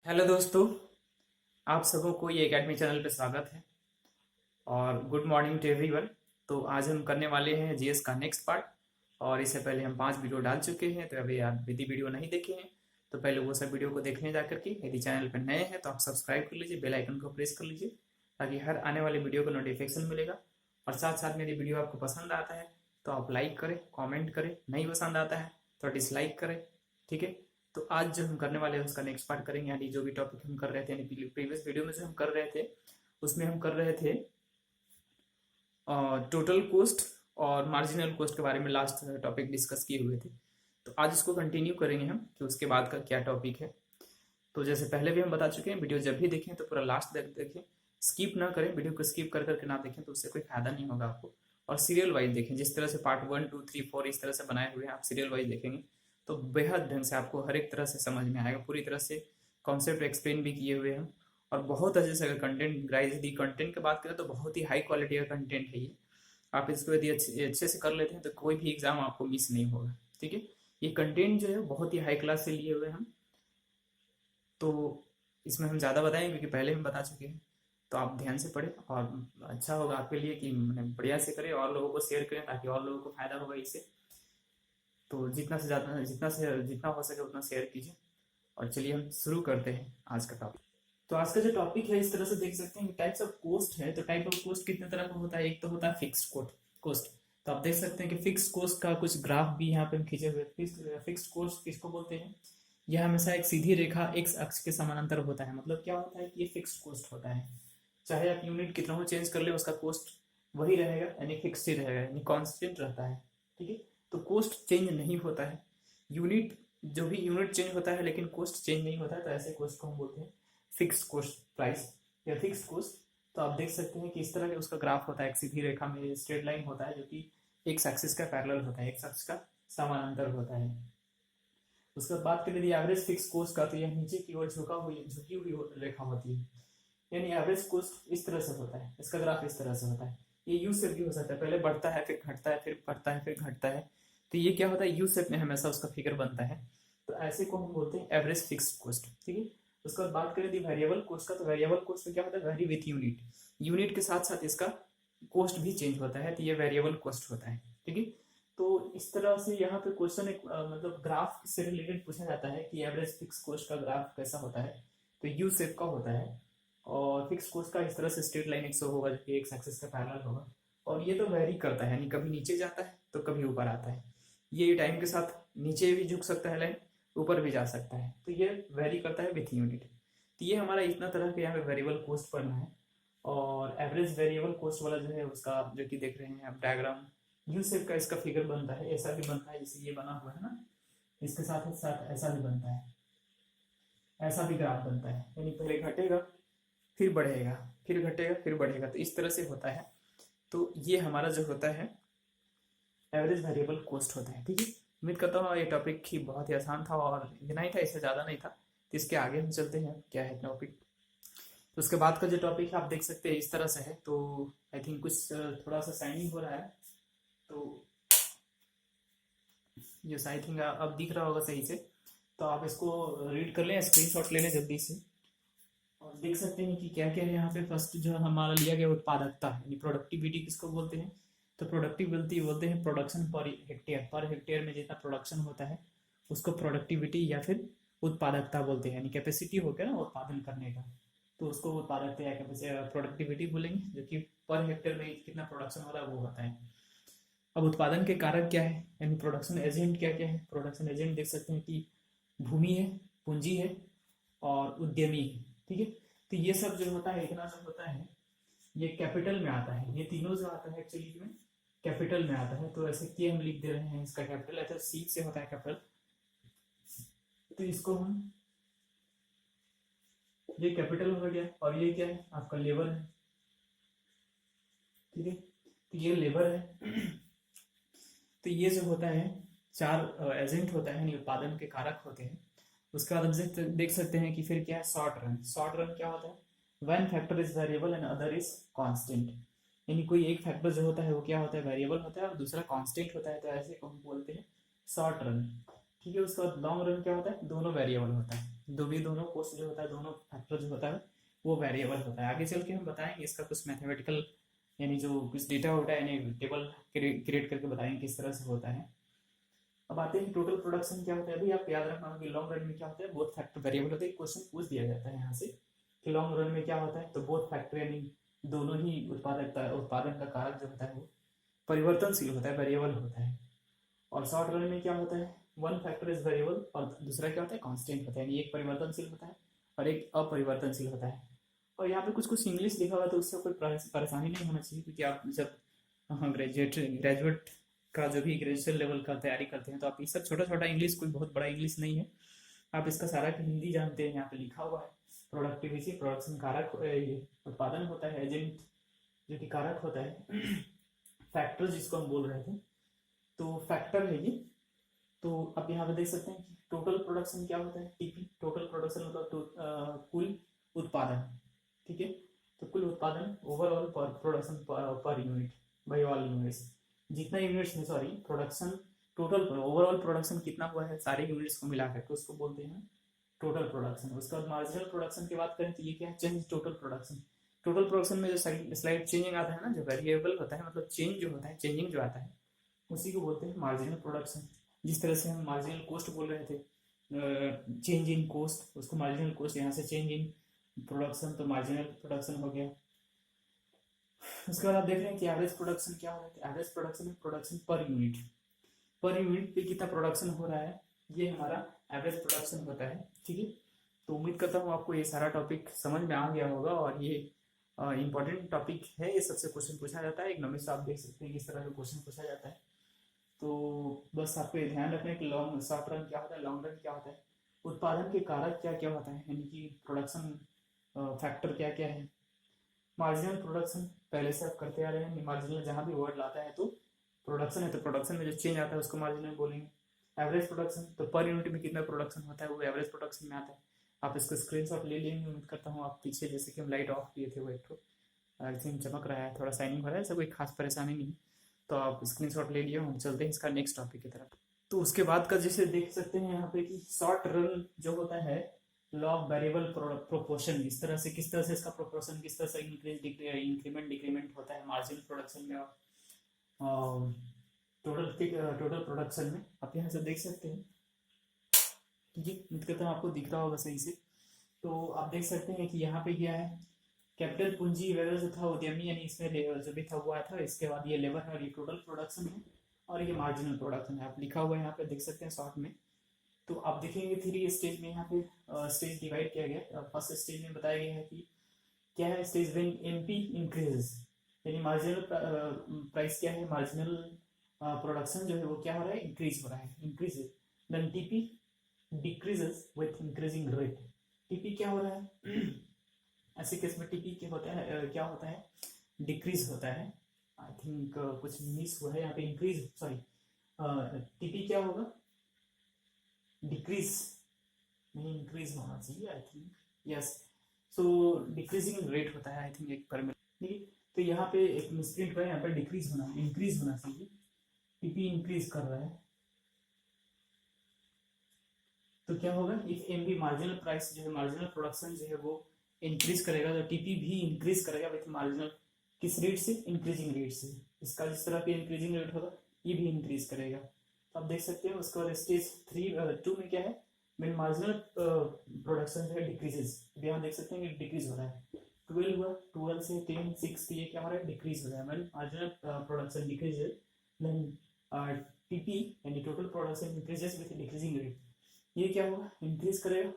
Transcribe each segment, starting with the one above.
Hello दोस्तों, आप सबों को ये एकेडमी चैनल पे स्वागत है और गुड मॉर्निंग टू एवरीवन। तो आज हम करने वाले हैं जीएस का नेक्स्ट पार्ट। और इससे पहले हम 5 वीडियो डाल चुके हैं, तो अभी आप यदि वीडियो नहीं देखे हैं तो पहले वो सब वीडियो को देखने जा करके, यदि चैनल पर नए हैं तो आप सब्सक्राइब कर लीजिए, बेल आइकन को प्रेस कर लीजिए ताकि हर आने वाले वीडियो का नोटिफिकेशन मिलेगा। और साथ साथ में यदि वीडियो आपको पसंद आता है तो आप लाइक करें, कॉमेंट करें, नहीं पसंद आता है तो डिसलाइक करें। ठीक है। तो आज जो हम करने वाले हैं उसका नेक्स्ट पार्ट करेंगे, यानी जो भी टॉपिक हम कर रहे थे, यानी प्रीवियस वीडियो में जो हम कर रहे थे उसमें हम कर रहे थे टोटल कॉस्ट और मार्जिनल कॉस्ट के बारे में लास्ट टॉपिक डिस्कस किए हुए थे। तो आज इसको कंटिन्यू करेंगे हम कि उसके बाद का क्या टॉपिक है। तो जैसे पहले भी हम बता चुके हैं, वीडियो जब भी देखें तो पूरा लास्ट तक देखें, स्किप ना करें, वीडियो को स्किप कर करके ना देखें तो उससे कोई फायदा नहीं होगा आपको। और सीरियल वाइज देखें, जिस तरह से पार्ट 1 2 3 4 इस तरह से बनाए हुए हैं, आप सीरियल वाइज देखेंगे तो बेहद ढंग से आपको हर एक तरह से समझ में आएगा, पूरी तरह से कॉन्सेप्ट एक्सप्लेन भी किए हुए हैं। और बहुत अच्छे से, अगर कंटेंट गाइस यदि कंटेंट की बात करें तो बहुत ही हाई क्वालिटी का कंटेंट है ये। आप इसको यदि अच्छे से कर लेते हैं तो कोई भी एग्जाम आपको मिस नहीं होगा। ठीक है। ये कंटेंट जो है बहुत ही हाई क्लास से लिए हुए हैं हम। तो इसमें हम ज़्यादा बताएंगे क्योंकि पहले हम बता चुके हैं। तो आप ध्यान से पढ़ें और अच्छा होगा आपके लिए कि मैंने बढ़िया से करें और लोगों को शेयर करें ताकि और लोगों को फायदा होगा इससे। तो जितना से ज़्यादा, जितना हो सके उतना शेयर कीजिए। और चलिए हम शुरू करते हैं आज का टॉपिक। तो आज का जो टॉपिक है, इस तरह से देख सकते हैं, टाइप्स ऑफ कॉस्ट है। तो टाइप ऑफ कॉस्ट कितने तरह का होता है? एक तो होता है फिक्स्ड कॉस्ट। तो आप देख सकते हैं कि फिक्स्ड कॉस्ट का कुछ ग्राफ भी यहाँ पे हम खींचे हुए। फिक्स्ड कॉस्ट किसको बोलते हैं? यह हमेशा एक सीधी रेखा एक्स अक्ष के समानांतर होता है। मतलब क्या होता है कि ये फिक्स्ड कॉस्ट होता है। चाहे आप यूनिट कितना हो चेंज कर ले, उसका कॉस्ट वही रहेगा, यानी फिक्स ही रहेगा, यानी कांस्टेंट रहता है। ठीक है। तो कॉस्ट चेंज नहीं होता है। यूनिट, जो भी यूनिट चेंज होता है लेकिन कॉस्ट चेंज नहीं होता है, तो ऐसे कॉस्ट को हम बोलते हैं फिक्स्ड कॉस्ट प्राइस या फिक्स्ड कॉस्ट। तो आप देख सकते हैं कि इस तरह का उसका ग्राफ होता है, एक सीधी रेखा में स्ट्रेट लाइन होता है जो कि एक एक्सिस का पैरेलल होता है, एक एक्सिस का समानांतर होता है। उसके बाद बात करें यदि एवरेज फिक्स कॉस्ट का, तो यह नीचे की ओर झुकी हुई रेखा होती है। यानी एवरेज कॉस्ट इस तरह से होता है, इसका ग्राफ इस तरह से होता है। ये यू शेप भी हो सकता है, पहले बढ़ता है फिर घटता है, फिर बढ़ता है फिर घटता है। तो ये क्या होता है, यू शेप में हमेशा उसका फिगर बनता है। तो ऐसे को हम बोलते हैं एवरेज फिक्स कॉस्ट। ठीक है। उसके बाद बात करें यदि वेरिएबल कॉस्ट का, तो वेरिएबल कॉस्ट में क्या होता है, वेरी विथ यूनिट। यूनिट के साथ साथ इसका कॉस्ट भी चेंज होता है, तो ये वेरिएबल कॉस्ट होता है। ठीक है। तो इस तरह से यहाँ पे क्वेश्चन एक मतलब ग्राफ से रिलेटेड पूछा जाता है कि एवरेज फिक्स कॉस्ट का ग्राफ कैसा होता है। तो यू शेप का होता है और फिक्स कॉस्ट का इस तरह से स्ट्रेट लाइन एक सौ होगा जो कि एक एक्सिस का पैरेलल होगा। और ये तो वेरी करता है, यानी कभी नीचे जाता है तो कभी ऊपर आता है। ये टाइम के साथ नीचे भी झुक सकता है लाइन, ऊपर भी जा सकता है। तो ये वेरी करता है विथ यूनिट। तो ये हमारा इतना तरह के यहाँ पे वेरिएबल कॉस्ट पढ़ना है। और एवरेज वेरिएबल कॉस्ट वाला जो है उसका, जो कि देख रहे हैं आप डायग्राम, यू शेप का इसका फिगर बनता है, ऐसा भी बनता है जैसे ये बना हुआ है ना, इसके साथ साथ ऐसा भी बनता है, ऐसा भी ग्राफ बनता है। यानी पहले घटेगा फिर बढ़ेगा, फिर घटेगा फिर बढ़ेगा, तो इस तरह से होता है। तो ये हमारा जो होता है एवरेज वेरिएबल कॉस्ट होता है। ठीक है। उम्मीद करता हूँ ये टॉपिक ही बहुत ही आसान था और इतना ही था, इससे ज़्यादा नहीं था। तो इसके आगे हम चलते हैं, क्या है टॉपिक। तो उसके बाद का जो टॉपिक है आप देख सकते हैं इस तरह से है। तो आई थिंक कुछ थोड़ा सा साइनिंग हो रहा है, तो ये आई थिंक अब दिख रहा होगा सही से। तो आप इसको रीड कर लें, स्क्रीनशॉट ले लें जल्दी से। और देख सकते हैं कि क्या क्या है यहाँ पे। फर्स्ट जो हमारा लिया गया उत्पादकता, यानी प्रोडक्टिविटी किसको बोलते हैं? तो प्रोडक्टिविटी बोलते हैं production per hectare. Per hectare में जितना प्रोडक्शन होता है उसको प्रोडक्टिविटी या फिर उत्पादकता बोलते हैं, यानी कैपेसिटी हो गया ना उत्पादन करने का, तो उसको उत्पादकता या प्रोडक्टिविटी बोलेंगे, जो कि पर हेक्टेयर में कितना प्रोडक्शन हो रहा है वो होता है। अब उत्पादन के कारक क्या है, यानी प्रोडक्शन एजेंट क्या क्या है? प्रोडक्शन एजेंट देख सकते हैं कि भूमि है, पूंजी है और उद्यमी है। ठीक है। तो ये सब जो होता है, इतना जो होता है, ये कैपिटल में आता है। ये तीनों जो आता है एक्चुअली में कैपिटल में आता है। तो ऐसे कि हम लिख दे रहे हैं इसका कैपिटल, ऐसा सी से होता है कैपिटल। तो इसको हम, ये कैपिटल हो गया और ये क्या है आपका लेबर है। ठीक है। तो ये लेबर है। तो ये जो होता है चार एजेंट होता है, यानी उत्पादन के कारक होते हैं। उसके बाद हम देख सकते हैं कि फिर क्या है शॉर्ट रन। शॉर्ट रन क्या होता है? One factor is variable and other is constant. यानी कोई एक फैक्टर जो होता है वो क्या होता है, वेरिएबल होता है, और दूसरा कांस्टेंट होता है। तो ऐसे को हम बोलते हैं शॉर्ट रन। ठीक है। उसके बाद लॉन्ग रन क्या होता है, दोनों वेरिएबल होता है। दोनों कोस्ट जो होता है, दोनों फैक्टर जो होता है वो वेरिएबल होता है। आगे चल के हम बताएंगे इसका कुछ मैथमेटिकल यानी जो कुछ डेटा होता है यानी टेबल क्रिएट करके बताएंगे किस तरह से होता है। अब आते हैं टोटल प्रोडक्शन क्या होता है। अभी आप याद रखना कि लॉन्ग रन में क्या होता है, बोथ फैक्टर वेरिएबल होते हैं। क्वेश्चन पूछ दिया जाता है यहाँ से कि लॉन्ग रन में क्या होता है, तो बोथ फैक्टर यानी दोनों ही उत्पादन का कारक जो होता है वो परिवर्तनशील होता है, वेरिएबल होता है। और शॉर्ट रन में क्या होता है, वन फैक्टर इज वेरिएबल और दूसरा क्या होता है, कांस्टेंट होता है, यानी एक परिवर्तनशील होता है और एक अपरिवर्तनशील होता है। और यहाँ पे कुछ कुछ इंग्लिश लिखा हुआ है तो उससे कोई परेशानी नहीं होना चाहिए, क्योंकि आप जब ग्रेजुएट का जो भी ग्रेजुएशन लेवल का तैयारी करते हैं तो आप ये सब छोटा छोटा इंग्लिश, कोई बहुत बड़ा इंग्लिश नहीं है, आप इसका सारा हिंदी जानते हैं। यहाँ पे लिखा हुआ है प्रोडक्टिविटी, प्रोडक्शन कारक, ये उत्पादन होता है, एजेंट जो कि कारक होता है, फैक्टर जिसको हम बोल रहे थे, तो फैक्टर है ये। तो आप यहाँ पे देख सकते हैं कि टोटल प्रोडक्शन क्या होता है, टीपी। टोटल प्रोडक्शन मतलब कुल उत्पादन, ठीक है। तो कुल उत्पादन ओवरऑल पर production per unit by all units, जितना यूनिट्स में sorry production total overall production कितना हुआ है सारे यूनिट्स को मिलाकर के उसको बोलते हैं टोटल प्रोडक्शन। उसके बाद मार्जिनल प्रोडक्शन की बात करें तो ये क्या है, change total production. Total production में जो स्लाइड चेंजिंग आता है ना, जो वेरिएबल होता है मतलब चेंज जो होता है, चेंजिंग जो आता है उसी को बोलते हैं मार्जिनल प्रोडक्शन। जिस तरह से हम मार्जिनल कॉस्ट बोल रहे थे, चेंज इन कॉस्ट, उसको मार्जिनल कॉस्ट, यहाँ से चेंज इन प्रोडक्शन तो मार्जिनल प्रोडक्शन हो गया। उसके बाद आप देख रहे हैं कि एवरेज प्रोडक्शन क्या हो रहा है, एवरेज प्रोडक्शन में प्रोडक्शन पर यूनिट पे कितना प्रोडक्शन हो रहा है, ये हमारा एवरेज प्रोडक्शन होता है, ठीक है। तो उम्मीद करता हूँ आपको ये सारा टॉपिक समझ में आ गया होगा और ये इंपॉर्टेंट टॉपिक है, ये सबसे क्वेश्चन पूछा जाता है एग्जाम में, से आप देख सकते हैं किस तरह का क्वेश्चन पूछा जाता है। तो बस आपको ये ध्यान रखना है कि लॉन्ग शॉर्ट रन क्या होता है, लॉन्ग रन क्या होता है, उत्पादन के कारक क्या क्या होता है, यानी कि प्रोडक्शन फैक्टर क्या क्या है, मार्जिनल प्रोडक्शन पहले से आप करते आ रहे हैं, मार्जिनल जहाँ भी वर्ड लाता है तो प्रोडक्शन है तो प्रोडक्शन में जो चेंज आता है उसको मार्जिनल बोलेंगे। एवरेज प्रोडक्शन तो पर यूनिट में कितना प्रोडक्शन होता है वो एवरेज प्रोडक्शन में आता है। आप इसको स्क्रीनशॉट ले लेंगे, उम्मीद करता हूँ आप पीछे जैसे कि हम लाइट ऑफ किए थे वो एक तो आई थिंक चमक रहा है, थोड़ा शाइनिंग हो रहा है, ऐसा कोई खास परेशानी नहीं, तो आप स्क्रीनशॉट ले लिए। हम चलते हैं इसका नेक्स्ट टॉपिक की तरफ। तो उसके बाद का जैसे देख सकते हैं यहाँ पे कि शॉर्ट रन जो होता है लॉ ऑफ वेरिएबल प्रोपोर्शन, इस तरह से किस तरह से इसका प्रोपोर्शन किस तरह से इंक्रीमेंट डिक्रीमेंट होता है मार्जिनल प्रोडक्शन में और टोटल प्रोडक्शन में, आप यहाँ से देख सकते हैं, ठीक है। उम्मीद करता हूँ आपको दिख रहा होगा सही से। तो आप देख सकते हैं कि यहाँ पे क्या है, कैपिटल पूंजी वगैरह जो था उद्यमी यानी इसमें जो भी था हुआ था, इसके बाद ये लेबर है और ये टोटल प्रोडक्शन है और ये मार्जिनल प्रोडक्शन है, आप लिखा हुआ है यहाँ पे देख सकते हैं शॉर्ट में। तो आप देखेंगे 3 स्टेज में यहाँ पे स्टेज डिवाइड किया गया। फर्स्ट स्टेज में बताया गया है कि क्या है, स्टेज व्हेन एमपी इंक्रीजेस, यानी मार्जिनल प्राइस क्या है, मार्जिनल प्रोडक्शन जो है वो क्या हो रहा है, इंक्रीज हो रहा है, increases. Then TP decreases with increasing rate, TP क्या हो रहा है ऐसे केस में टीपी क्या होता है, डिक्रीज होता है। आई थिंक कुछ मिस हुआ है यहाँ पे, इंक्रीज सॉरी, टीपी क्या होगा, डिक्रीज नहीं इंक्रीज होना चाहिए I think, yes. So decreasing rate होता है आई थिंक एक पर मिनट, ठीक है। तो यहाँ पे एक मिसप्रिंट हुआ है, यहाँ पे डिक्रीज होना इंक्रीज होना चाहिए, टीपी इंक्रीज कर रहा है तो क्या होगा, इफ एमबी मार्जिनल प्राइस जो है, मार्जिनल प्रोडक्शन जो है वो इंक्रीज करेगा तो टीपी भी इंक्रीज करेगा विथ मार्जिनल, किस रेट से, इंक्रीजिंग रेट से। इसका जिस तरह का इंक्रीजिंग रेट होगा ये भी इंक्रीज करेगा। तो आप देख सकते हैं उसके बाद स्टेज 2 में क्या है, मेन मार्जिनल प्रोडक्शन जो है डिक्रीजेस, यहाँ देख सकते हैं कि डिक्रीज हो रहा है, 12 हुआ, 12 से 10 6 ये क्या हो रहा है, डिक्रीज हो रहा है, main marginal production decreases, then TP यानी total production increases with decreasing rate, ये क्या होगा, इंक्रीज करेगा,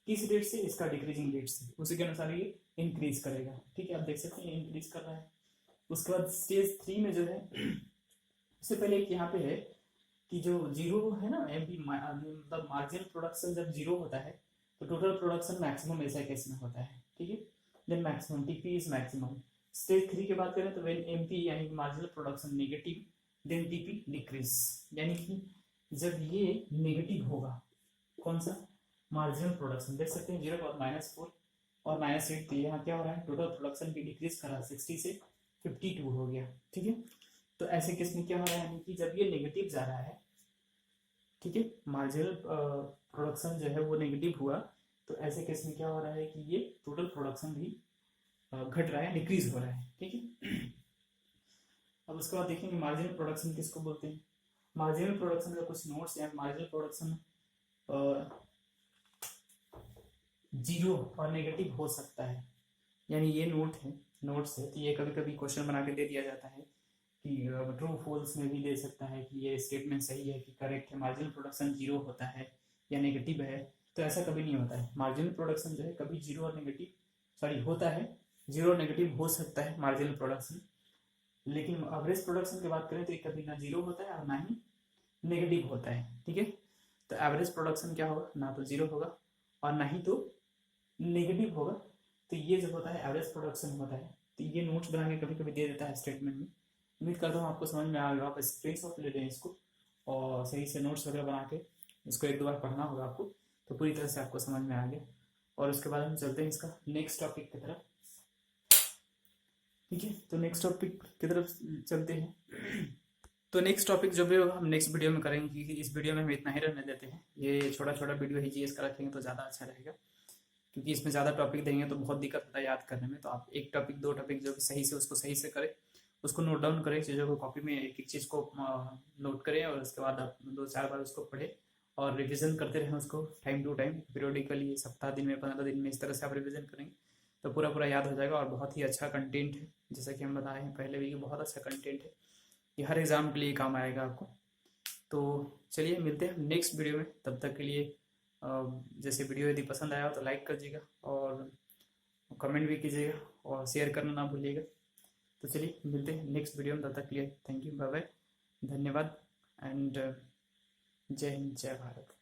किस रेट से, इसका डिक्रीजिंग रेट से, उसी के अनुसार ये इंक्रीज करेगा, ठीक है। आप देख सकते हैं इंक्रीज कर रहा है। उसके बाद स्टेज 3 में जो है उससे पहले एक यहाँ पे है कि जो जीरो है ना एमपी मतलब मार्जिनल प्रोडक्शन जब जीरो होता है तो टोटल प्रोडक्शन मैक्सिमम ऐसा केस में होता है, ठीक है। Then maximum TP is maximum. Stage 3 की बात करें तो व्हेन एमपी यानी marginal production negative then TP decrease, यानी कि जब ये नेगेटिव होगा, कौन सा, मार्जिनल प्रोडक्शन देख सकते हैं 0 और -4 और -8, तो यहाँ क्या हो रहा है, टोटल प्रोडक्शन भी डिक्रीज कर रहा है, 60 से 52 हो गया, ठीक है। तो ऐसे केस में क्या हो रहा है, यानी कि जब ये नेगेटिव जा रहा है, ठीक है, मार्जिनल प्रोडक्शन जो है वो नेगेटिव हुआ, तो ऐसे केस में क्या हो रहा है कि ये टोटल प्रोडक्शन भी घट रहा है, डिक्रीज हो रहा है। ठीक है। अब उसके बाद देखेंगे मार्जिनल प्रोडक्शन किसको बोलते हैं। मार्जिनल प्रोडक्शन का कुछ नोट्स हैं। मार्जिनल प्रोडक्शन जीरो और नेगेटिव हो सकता है, यानी ये नोट्स है, तो ये कभी कभी क्वेश्चन बना के दे दिया जाता है कि ट्रू फॉल्स में भी दे सकता है कि ये स्टेटमेंट सही है कि करेक्ट है, मार्जिनल प्रोडक्शन जीरो होता है या नेगेटिव है। तो ऐसा कभी नहीं होता है। मार्जिनल प्रोडक्शन जो है कभी जीरो और नेगेटिव होता है, जीरो और नेगेटिव हो सकता है मार्जिनल प्रोडक्शन। लेकिन एवरेज प्रोडक्शन की बात करें तो ये कभी ना जीरो होता है और ना ही नेगेटिव होता है। ठीक है। तो एवरेज प्रोडक्शन क्या होगा, ना तो जीरो होगा और ना ही तो नेगेटिव होगा। तो ये जो होता है एवरेज प्रोडक्शन होता है। तो ये नोट्स बना के कभी कभी दे देता है स्टेटमेंट में। उम्मीद करता हूँ आपको समझ में आ गया। आप स्क्रीनशॉट ले लें इसको और सही से नोट्स वगैरह बना के इसको एक दो बार पढ़ना होगा आपको, तो पूरी तरह से आपको समझ में आ गया। और उसके बाद हम चलते हैं इसका नेक्स्ट टॉपिक की तरफ। ठीक है, तो नेक्स्ट टॉपिक की तरफ चलते हैं। तो नेक्स्ट टॉपिक जो भी होगा हम नेक्स्ट वीडियो में करेंगे, क्योंकि इस वीडियो में हम इतना ही रहने देते हैं। ये छोटा छोटा वीडियो ही जीएस का रखेंगे तो ज़्यादा अच्छा रहेगा, क्योंकि इसमें ज़्यादा टॉपिक देंगे तो बहुत दिक्कत होता है याद करने में। तो आप एक टॉपिक दो टॉपिक जो भी सही से उसको सही से करें, उसको नोट डाउन करें, चीज़ों को कॉपी में एक एक चीज़ को नोट करें और उसके बाद आप 2-4 बार उसको पढ़ें और रिविज़न करते रहें उसको टाइम टू टाइम, पीरियोडिकली, सप्ताह दिन में, 15 दिन में, इस तरह से आप रिविज़न करेंगे तो पूरा पूरा याद हो जाएगा। और बहुत ही अच्छा कंटेंट है, जैसा कि हम बताए हैं पहले भी कि बहुत अच्छा कंटेंट है, ये हर एग्ज़ाम के लिए काम आएगा आपको। तो चलिए मिलते हैं नेक्स्ट वीडियो में। तब तक के लिए जैसे वीडियो यदि पसंद आया हो तो लाइक करिएगा और कमेंट भी कीजिएगा और शेयर करना ना भूलिएगा। तो चलिए मिलते हैं नेक्स्ट वीडियो में। तब तक के लिए थैंक यू, बाय बाय, धन्यवाद एंड जय हिंद, जय भारत।